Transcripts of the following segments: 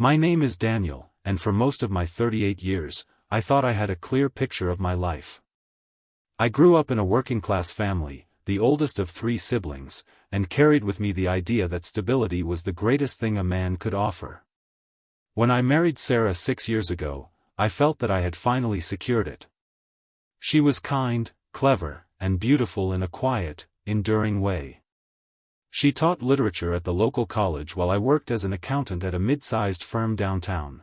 My name is Daniel, and for most of my 38 years, I thought I had a clear picture of my life. I grew up in a working-class family, the oldest of 3 siblings, and carried with me the idea that stability was the greatest thing a man could offer. When I married Sarah 6 years ago, I felt that I had finally secured it. She was kind, clever, and beautiful in a quiet, enduring way. She taught literature at the local college while I worked as an accountant at a mid-sized firm downtown.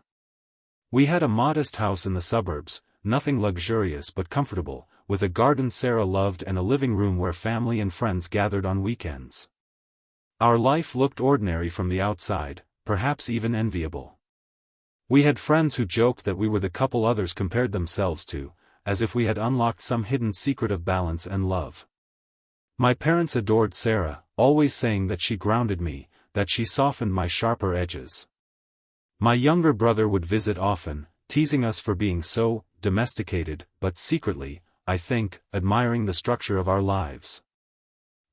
We had a modest house in the suburbs, nothing luxurious but comfortable, with a garden Sarah loved and a living room where family and friends gathered on weekends. Our life looked ordinary from the outside, perhaps even enviable. We had friends who joked that we were the couple others compared themselves to, as if we had unlocked some hidden secret of balance and love. My parents adored Sarah, always saying that she grounded me, that she softened my sharper edges. My younger brother would visit often, teasing us for being so domesticated, but secretly, I think, admiring the structure of our lives.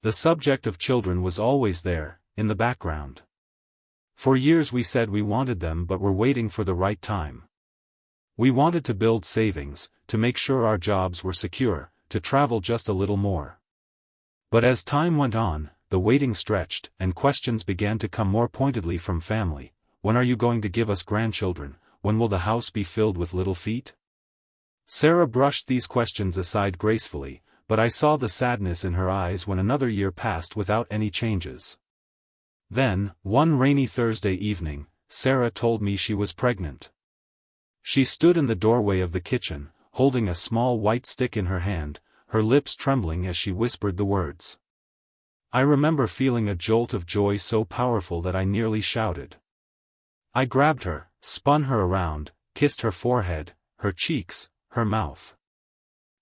The subject of children was always there, in the background. For years we said we wanted them but were waiting for the right time. We wanted to build savings, to make sure our jobs were secure, to travel just a little more. But as time went on, the waiting stretched, and questions began to come more pointedly from family. When are you going to give us grandchildren? When will the house be filled with little feet? Sarah brushed these questions aside gracefully, but I saw the sadness in her eyes when another year passed without any changes. Then, one rainy Thursday evening, Sarah told me she was pregnant. She stood in the doorway of the kitchen, holding a small white stick in her hand, her lips trembling as she whispered the words. I remember feeling a jolt of joy so powerful that I nearly shouted. I grabbed her, spun her around, kissed her forehead, her cheeks, her mouth.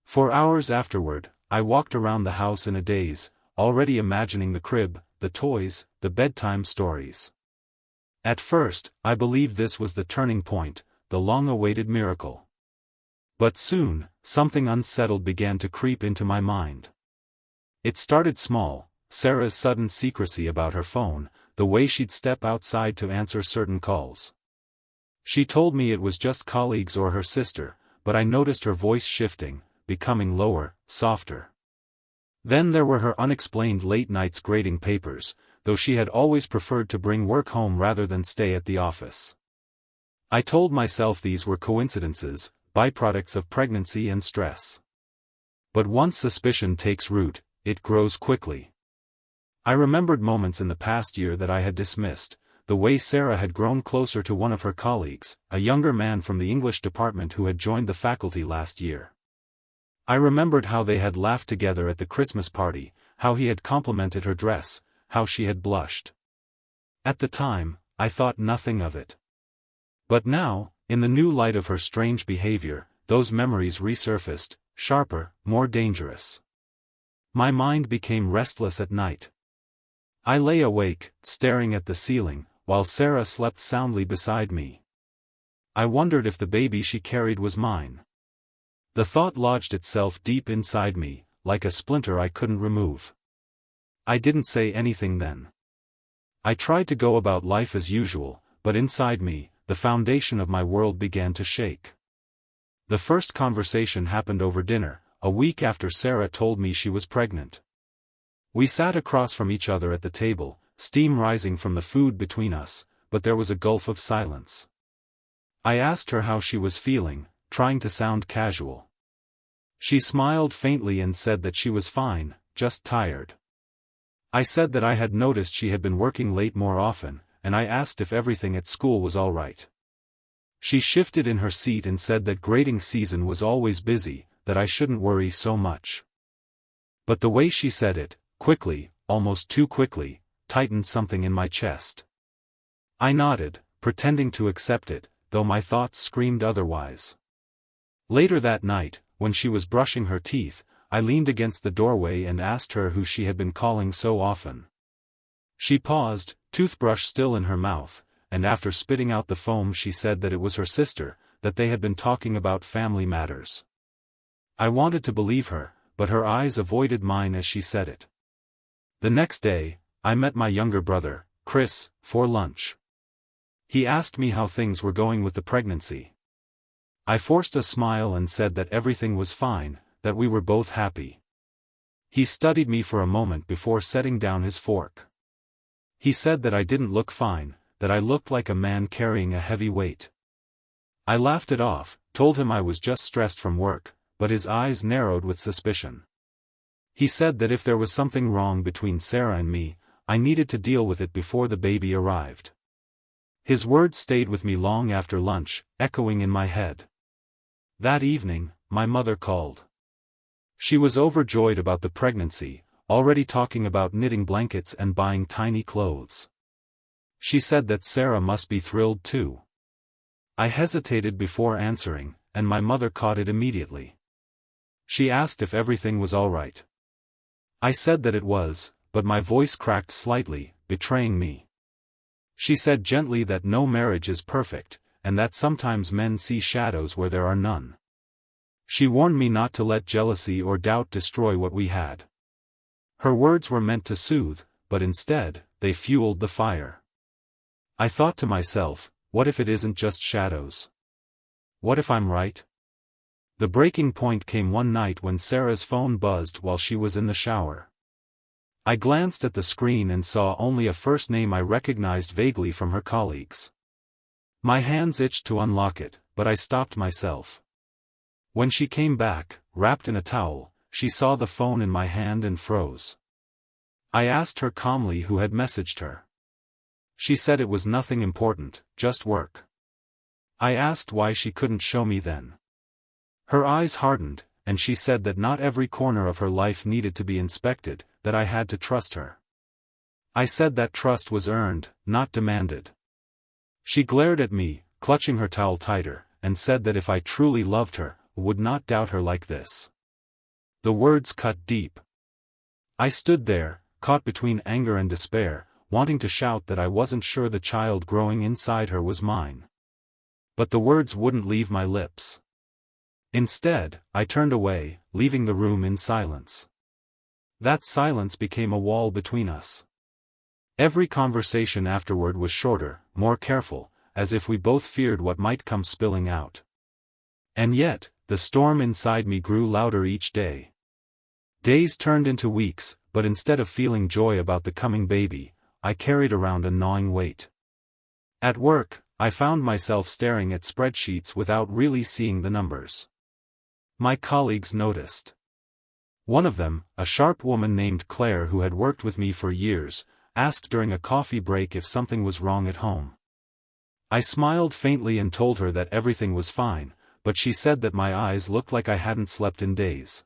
For hours afterward, I walked around the house in a daze, already imagining the crib, the toys, the bedtime stories. At first, I believed this was the turning point, the long-awaited miracle. But soon, something unsettled began to creep into my mind. It started small, Sarah's sudden secrecy about her phone, the way she'd step outside to answer certain calls. She told me it was just colleagues or her sister, but I noticed her voice shifting, becoming lower, softer. Then there were her unexplained late nights grading papers, though she had always preferred to bring work home rather than stay at the office. I told myself these were coincidences, byproducts of pregnancy and stress. But once suspicion takes root, it grows quickly. I remembered moments in the past year that I had dismissed, the way Sarah had grown closer to one of her colleagues, a younger man from the English department who had joined the faculty last year. I remembered how they had laughed together at the Christmas party, how he had complimented her dress, how she had blushed. At the time, I thought nothing of it. But now, in the new light of her strange behavior, those memories resurfaced, sharper, more dangerous. My mind became restless at night. I lay awake, staring at the ceiling, while Sarah slept soundly beside me. I wondered if the baby she carried was mine. The thought lodged itself deep inside me, like a splinter I couldn't remove. I didn't say anything then. I tried to go about life as usual, but inside me, the foundation of my world began to shake. The first conversation happened over dinner, a week after Sarah told me she was pregnant. We sat across from each other at the table, steam rising from the food between us, but there was a gulf of silence. I asked her how she was feeling, trying to sound casual. She smiled faintly and said that she was fine, just tired. I said that I had noticed she had been working late more often, and I asked if everything at school was all right. She shifted in her seat and said that grading season was always busy, that I shouldn't worry so much. But the way she said it, quickly, almost too quickly, tightened something in my chest. I nodded, pretending to accept it, though my thoughts screamed otherwise. Later that night, when she was brushing her teeth, I leaned against the doorway and asked her who she had been calling so often. She paused, toothbrush still in her mouth, and after spitting out the foam she said that it was her sister, that they had been talking about family matters. I wanted to believe her, but her eyes avoided mine as she said it. The next day, I met my younger brother, Chris, for lunch. He asked me how things were going with the pregnancy. I forced a smile and said that everything was fine, that we were both happy. He studied me for a moment before setting down his fork. He said that I didn't look fine, that I looked like a man carrying a heavy weight. I laughed it off, told him I was just stressed from work, but his eyes narrowed with suspicion. He said that if there was something wrong between Sarah and me, I needed to deal with it before the baby arrived. His words stayed with me long after lunch, echoing in my head. That evening, my mother called. She was overjoyed about the pregnancy, already talking about knitting blankets and buying tiny clothes. She said that Sarah must be thrilled too. I hesitated before answering, and my mother caught it immediately. She asked if everything was all right. I said that it was, but my voice cracked slightly, betraying me. She said gently that no marriage is perfect, and that sometimes men see shadows where there are none. She warned me not to let jealousy or doubt destroy what we had. Her words were meant to soothe, but instead, they fueled the fire. I thought to myself, what if it isn't just shadows? What if I'm right? The breaking point came one night when Sarah's phone buzzed while she was in the shower. I glanced at the screen and saw only a first name I recognized vaguely from her colleagues. My hands itched to unlock it, but I stopped myself. When she came back, wrapped in a towel, she saw the phone in my hand and froze. I asked her calmly who had messaged her. She said it was nothing important, just work. I asked why she couldn't show me then. Her eyes hardened, and she said that not every corner of her life needed to be inspected, that I had to trust her. I said that trust was earned, not demanded. She glared at me, clutching her towel tighter, and said that if I truly loved her, I would not doubt her like this. The words cut deep. I stood there, caught between anger and despair, wanting to shout that I wasn't sure the child growing inside her was mine. But the words wouldn't leave my lips. Instead, I turned away, leaving the room in silence. That silence became a wall between us. Every conversation afterward was shorter, more careful, as if we both feared what might come spilling out. And yet, the storm inside me grew louder each day. Days turned into weeks, but instead of feeling joy about the coming baby, I carried around a gnawing weight. At work, I found myself staring at spreadsheets without really seeing the numbers. My colleagues noticed. One of them, a sharp woman named Claire who had worked with me for years, asked during a coffee break if something was wrong at home. I smiled faintly and told her that everything was fine, but she said that my eyes looked like I hadn't slept in days.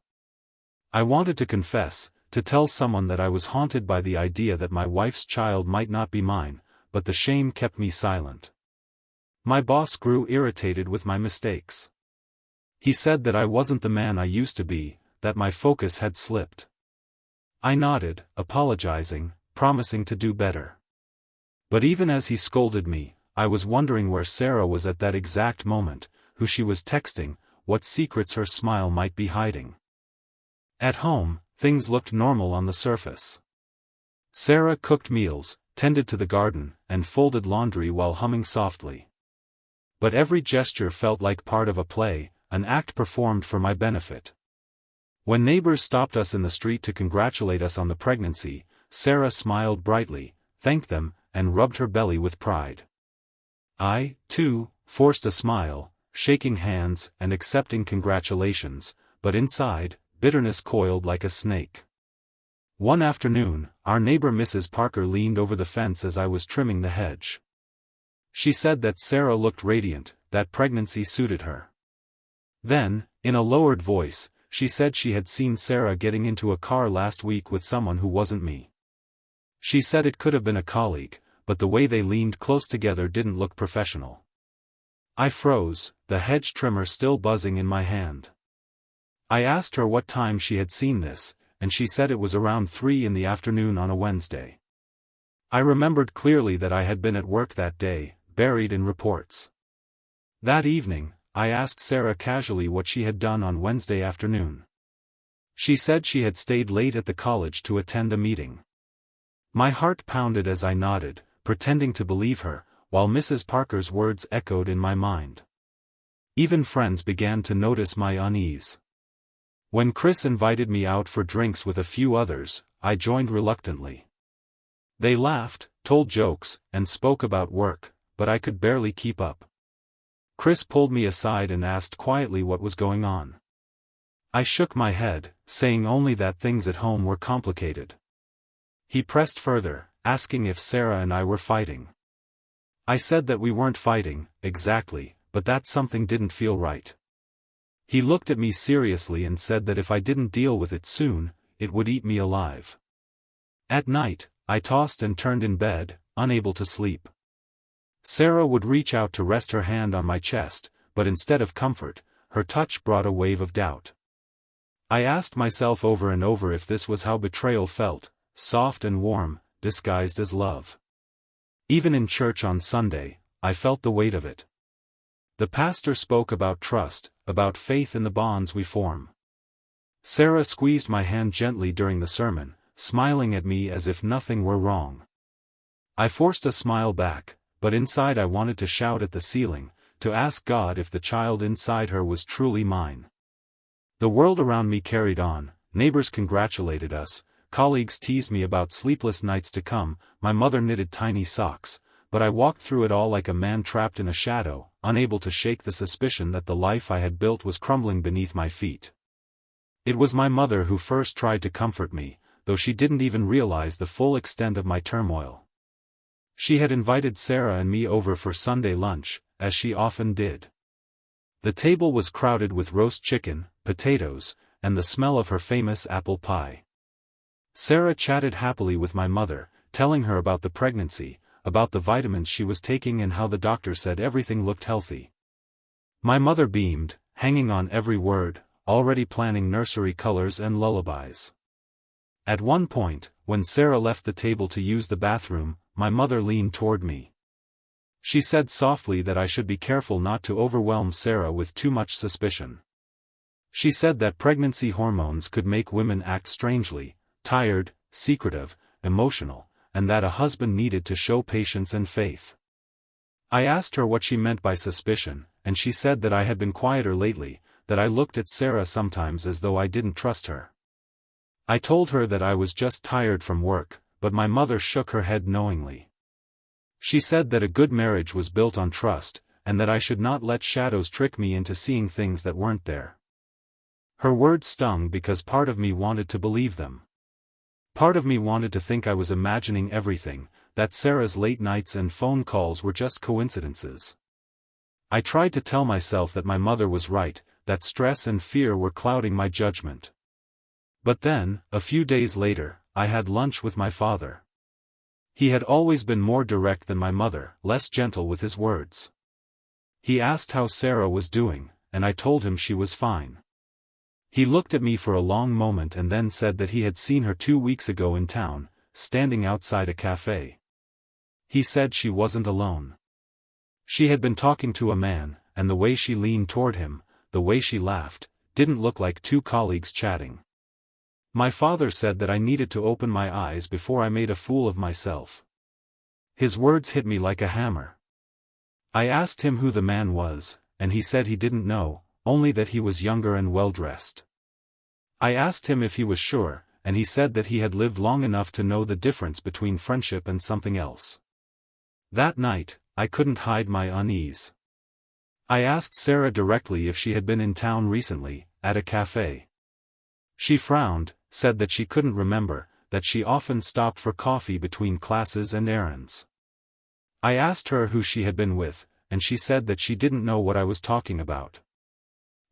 I wanted to confess, to tell someone that I was haunted by the idea that my wife's child might not be mine, but the shame kept me silent. My boss grew irritated with my mistakes. He said that I wasn't the man I used to be, that my focus had slipped. I nodded, apologizing, promising to do better. But even as he scolded me, I was wondering where Sarah was at that exact moment, who she was texting, what secrets her smile might be hiding. At home, things looked normal on the surface. Sarah cooked meals, tended to the garden, and folded laundry while humming softly. But every gesture felt like part of a play, an act performed for my benefit. When neighbors stopped us in the street to congratulate us on the pregnancy, Sarah smiled brightly, thanked them, and rubbed her belly with pride. I, too, forced a smile, shaking hands and accepting congratulations, but inside, bitterness coiled like a snake. One afternoon, our neighbor Mrs. Parker leaned over the fence as I was trimming the hedge. She said that Sarah looked radiant, that pregnancy suited her. Then, in a lowered voice, she said she had seen Sarah getting into a car last week with someone who wasn't me. She said it could have been a colleague, but the way they leaned close together didn't look professional. I froze, the hedge trimmer still buzzing in my hand. I asked her what time she had seen this, and she said it was around 3 in the afternoon on a Wednesday. I remembered clearly that I had been at work that day, buried in reports. That evening, I asked Sarah casually what she had done on Wednesday afternoon. She said she had stayed late at the college to attend a meeting. My heart pounded as I nodded, pretending to believe her, while Mrs. Parker's words echoed in my mind. Even friends began to notice my unease. When Chris invited me out for drinks with a few others, I joined reluctantly. They laughed, told jokes, and spoke about work, but I could barely keep up. Chris pulled me aside and asked quietly what was going on. I shook my head, saying only that things at home were complicated. He pressed further, asking if Sarah and I were fighting. I said that we weren't fighting, exactly, but that something didn't feel right. He looked at me seriously and said that if I didn't deal with it soon, it would eat me alive. At night, I tossed and turned in bed, unable to sleep. Sarah would reach out to rest her hand on my chest, but instead of comfort, her touch brought a wave of doubt. I asked myself over and over if this was how betrayal felt, soft and warm, disguised as love. Even in church on Sunday, I felt the weight of it. The pastor spoke about trust, about faith in the bonds we form. Sarah squeezed my hand gently during the sermon, smiling at me as if nothing were wrong. I forced a smile back, but inside I wanted to shout at the ceiling, to ask God if the child inside her was truly mine. The world around me carried on, neighbors congratulated us, colleagues teased me about sleepless nights to come, my mother knitted tiny socks, but I walked through it all like a man trapped in a shadow, unable to shake the suspicion that the life I had built was crumbling beneath my feet. It was my mother who first tried to comfort me, though she didn't even realize the full extent of my turmoil. She had invited Sarah and me over for Sunday lunch, as she often did. The table was crowded with roast chicken, potatoes, and the smell of her famous apple pie. Sarah chatted happily with my mother, telling her about the pregnancy, about the vitamins she was taking and how the doctor said everything looked healthy. My mother beamed, hanging on every word, already planning nursery colors and lullabies. At one point, when Sarah left the table to use the bathroom, my mother leaned toward me. She said softly that I should be careful not to overwhelm Sarah with too much suspicion. She said that pregnancy hormones could make women act strangely, tired, secretive, emotional, and that a husband needed to show patience and faith. I asked her what she meant by suspicion, and she said that I had been quieter lately, that I looked at Sarah sometimes as though I didn't trust her. I told her that I was just tired from work, but my mother shook her head knowingly. She said that a good marriage was built on trust, and that I should not let shadows trick me into seeing things that weren't there. Her words stung because part of me wanted to believe them. Part of me wanted to think I was imagining everything, that Sarah's late nights and phone calls were just coincidences. I tried to tell myself that my mother was right, that stress and fear were clouding my judgment. But then, a few days later, I had lunch with my father. He had always been more direct than my mother, less gentle with his words. He asked how Sarah was doing, and I told him she was fine. He looked at me for a long moment and then said that he had seen her 2 weeks ago in town, standing outside a cafe. He said she wasn't alone. She had been talking to a man, and the way she leaned toward him, the way she laughed, didn't look like two colleagues chatting. My father said that I needed to open my eyes before I made a fool of myself. His words hit me like a hammer. I asked him who the man was, and he said he didn't know, only that he was younger and well-dressed. I asked him if he was sure, and he said that he had lived long enough to know the difference between friendship and something else. That night, I couldn't hide my unease. I asked Sarah directly if she had been in town recently, at a cafe. She frowned, said that she couldn't remember, that she often stopped for coffee between classes and errands. I asked her who she had been with, and she said that she didn't know what I was talking about.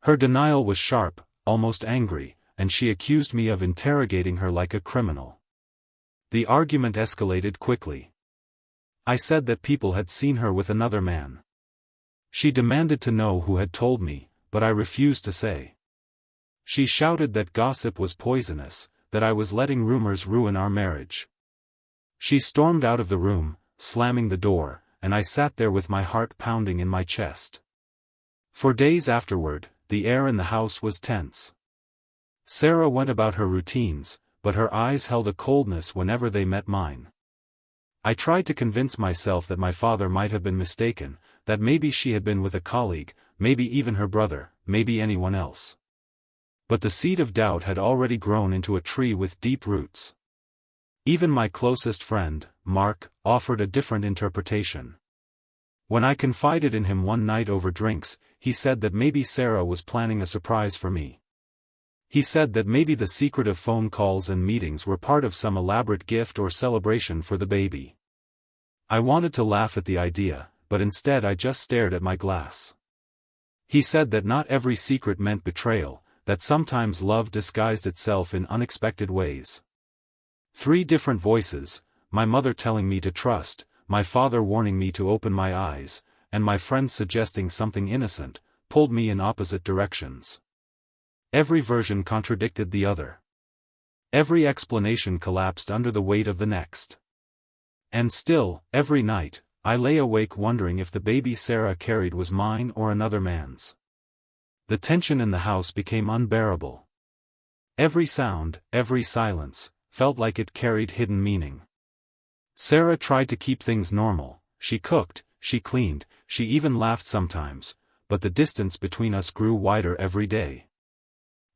Her denial was sharp, almost angry, and she accused me of interrogating her like a criminal. The argument escalated quickly. I said that people had seen her with another man. She demanded to know who had told me, but I refused to say. She shouted that gossip was poisonous, that I was letting rumors ruin our marriage. She stormed out of the room, slamming the door, and I sat there with my heart pounding in my chest. For days afterward, the air in the house was tense. Sarah went about her routines, but her eyes held a coldness whenever they met mine. I tried to convince myself that my father might have been mistaken, that maybe she had been with a colleague, maybe even her brother, maybe anyone else. But the seed of doubt had already grown into a tree with deep roots. Even my closest friend, Mark, offered a different interpretation. When I confided in him one night over drinks, he said that maybe Sarah was planning a surprise for me. He said that maybe the secretive phone calls and meetings were part of some elaborate gift or celebration for the baby. I wanted to laugh at the idea, but instead I just stared at my glass. He said that not every secret meant betrayal, that sometimes love disguised itself in unexpected ways. 3 different voices, my mother telling me to trust, my father warning me to open my eyes, and my friend suggesting something innocent, pulled me in opposite directions. Every version contradicted the other. Every explanation collapsed under the weight of the next. And still, every night, I lay awake wondering if the baby Sarah carried was mine or another man's. The tension in the house became unbearable. Every sound, every silence, felt like it carried hidden meaning. Sarah tried to keep things normal, she cooked, she cleaned, she even laughed sometimes, but the distance between us grew wider every day.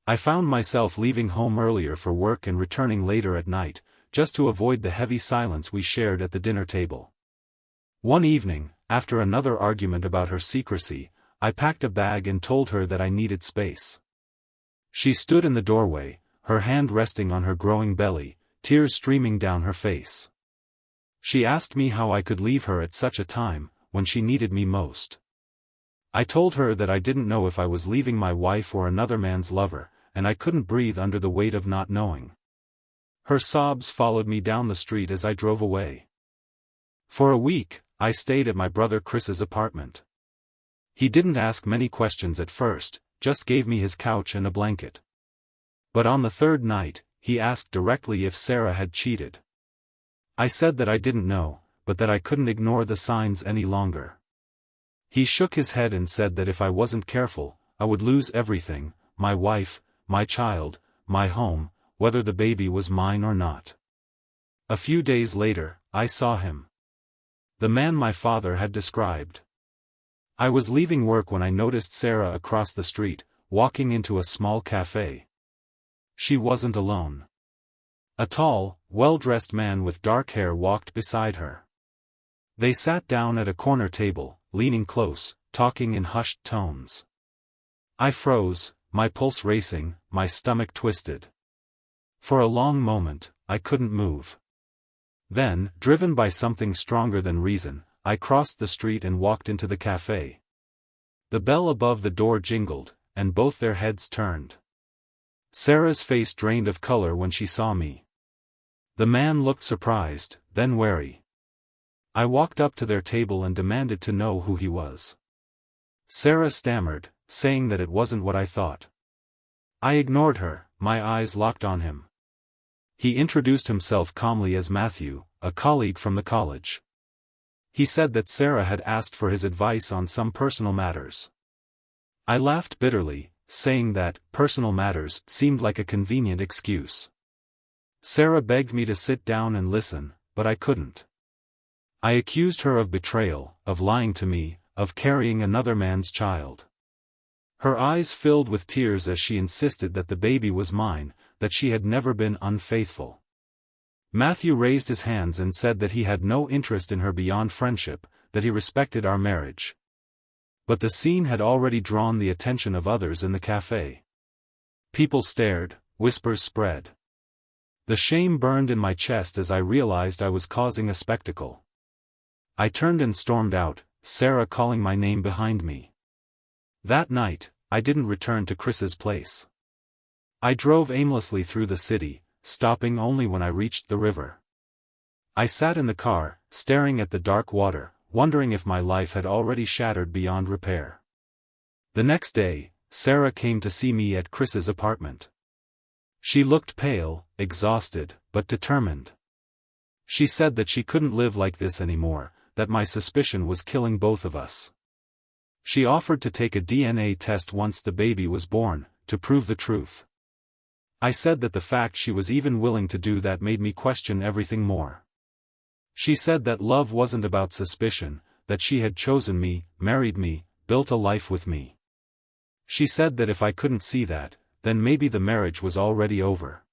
I found myself leaving home earlier for work and returning later at night, just to avoid the heavy silence we shared at the dinner table. One evening, after another argument about her secrecy, I packed a bag and told her that I needed space. She stood in the doorway, her hand resting on her growing belly, tears streaming down her face. She asked me how I could leave her at such a time, when she needed me most. I told her that I didn't know if I was leaving my wife or another man's lover, and I couldn't breathe under the weight of not knowing. Her sobs followed me down the street as I drove away. For a week, I stayed at my brother Chris's apartment. He didn't ask many questions at first, just gave me his couch and a blanket. But on the 3rd night, he asked directly if Sarah had cheated. I said that I didn't know, but that I couldn't ignore the signs any longer. He shook his head and said that if I wasn't careful, I would lose everything, my wife, my child, my home, whether the baby was mine or not. A few days later, I saw him. The man my father had described. I was leaving work when I noticed Sarah across the street, walking into a small cafe. She wasn't alone. A tall, well-dressed man with dark hair walked beside her. They sat down at a corner table, leaning close, talking in hushed tones. I froze, my pulse racing, my stomach twisted. For a long moment, I couldn't move. Then, driven by something stronger than reason, I crossed the street and walked into the cafe. The bell above the door jingled, and both their heads turned. Sarah's face drained of color when she saw me. The man looked surprised, then wary. I walked up to their table and demanded to know who he was. Sarah stammered, saying that it wasn't what I thought. I ignored her, my eyes locked on him. He introduced himself calmly as Matthew, a colleague from the college. He said that Sarah had asked for his advice on some personal matters. I laughed bitterly, saying that personal matters seemed like a convenient excuse. Sarah begged me to sit down and listen, but I couldn't. I accused her of betrayal, of lying to me, of carrying another man's child. Her eyes filled with tears as she insisted that the baby was mine, that she had never been unfaithful. Matthew raised his hands and said that he had no interest in her beyond friendship, that he respected our marriage. But the scene had already drawn the attention of others in the cafe. People stared, whispers spread. The shame burned in my chest as I realized I was causing a spectacle. I turned and stormed out, Sarah calling my name behind me. That night, I didn't return to Chris's place. I drove aimlessly through the city, stopping only when I reached the river. I sat in the car, staring at the dark water, wondering if my life had already shattered beyond repair. The next day, Sarah came to see me at Chris's apartment. She looked pale, exhausted, but determined. She said that she couldn't live like this anymore, that my suspicion was killing both of us. She offered to take a DNA test once the baby was born, to prove the truth. I said that the fact she was even willing to do that made me question everything more. She said that love wasn't about suspicion, that she had chosen me, married me, built a life with me. She said that if I couldn't see that, then maybe the marriage was already over.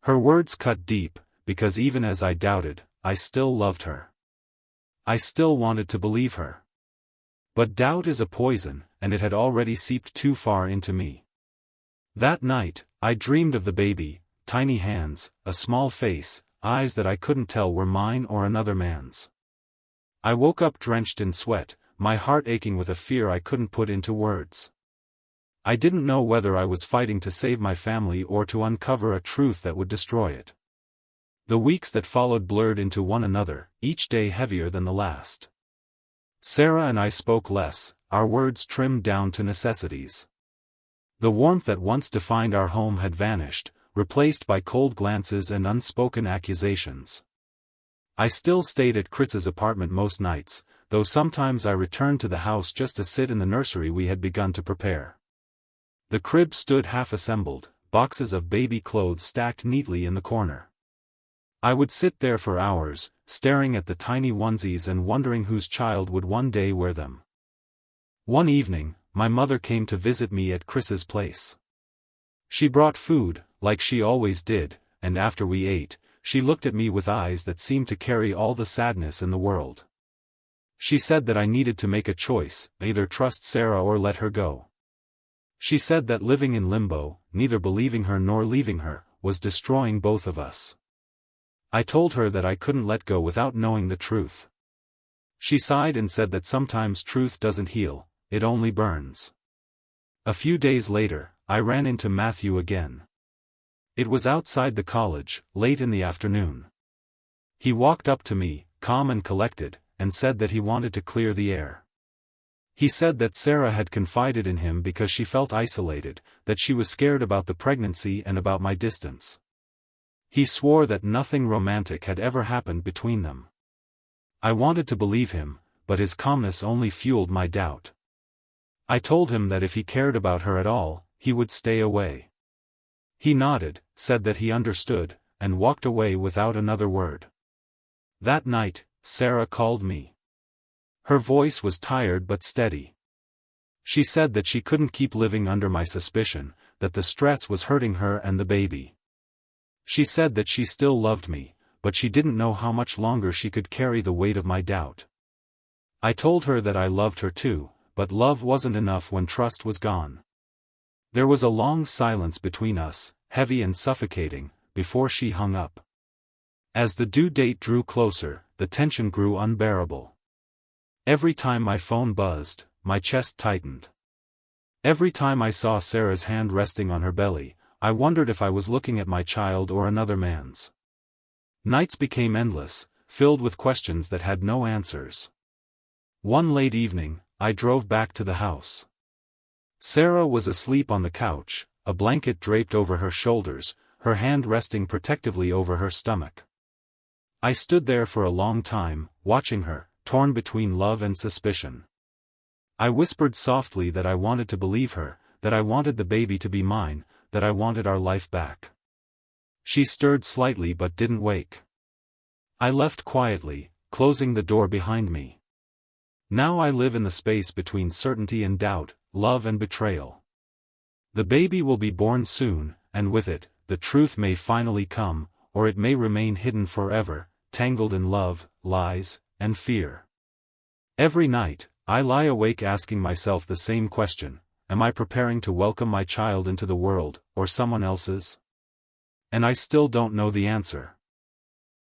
Her words cut deep, because even as I doubted, I still loved her. I still wanted to believe her. But doubt is a poison, and it had already seeped too far into me. That night, I dreamed of the baby, tiny hands, a small face, eyes that I couldn't tell were mine or another man's. I woke up drenched in sweat, my heart aching with a fear I couldn't put into words. I didn't know whether I was fighting to save my family or to uncover a truth that would destroy it. The weeks that followed blurred into one another, each day heavier than the last. Sarah and I spoke less, our words trimmed down to necessities. The warmth that once defined our home had vanished, replaced by cold glances and unspoken accusations. I still stayed at Chris's apartment most nights, though sometimes I returned to the house just to sit in the nursery we had begun to prepare. The crib stood half-assembled, boxes of baby clothes stacked neatly in the corner. I would sit there for hours, staring at the tiny onesies and wondering whose child would one day wear them. One evening, my mother came to visit me at Chris's place. She brought food, like she always did, and after we ate, she looked at me with eyes that seemed to carry all the sadness in the world. She said that I needed to make a choice, either trust Sarah or let her go. She said that living in limbo, neither believing her nor leaving her, was destroying both of us. I told her that I couldn't let go without knowing the truth. She sighed and said that sometimes truth doesn't heal, it only burns. A few days later, I ran into Matthew again. It was outside the college, late in the afternoon. He walked up to me, calm and collected, and said that he wanted to clear the air. He said that Sarah had confided in him because she felt isolated, that she was scared about the pregnancy and about my distance. He swore that nothing romantic had ever happened between them. I wanted to believe him, but his calmness only fueled my doubt. I told him that if he cared about her at all, he would stay away. He nodded, said that he understood, and walked away without another word. That night, Sarah called me. Her voice was tired but steady. She said that she couldn't keep living under my suspicion, that the stress was hurting her and the baby. She said that she still loved me, but she didn't know how much longer she could carry the weight of my doubt. I told her that I loved her too, but love wasn't enough when trust was gone. There was a long silence between us, heavy and suffocating, before she hung up. As the due date drew closer, the tension grew unbearable. Every time my phone buzzed, my chest tightened. Every time I saw Sarah's hand resting on her belly, I wondered if I was looking at my child or another man's. Nights became endless, filled with questions that had no answers. One late evening, I drove back to the house. Sarah was asleep on the couch, a blanket draped over her shoulders, her hand resting protectively over her stomach. I stood there for a long time, watching her, torn between love and suspicion. I whispered softly that I wanted to believe her, that I wanted the baby to be mine, that I wanted our life back. She stirred slightly but didn't wake. I left quietly, closing the door behind me. Now I live in the space between certainty and doubt, love and betrayal. The baby will be born soon, and with it, the truth may finally come, or it may remain hidden forever, tangled in love, lies, and fear. Every night, I lie awake asking myself the same question: am I preparing to welcome my child into the world, or someone else's? And I still don't know the answer.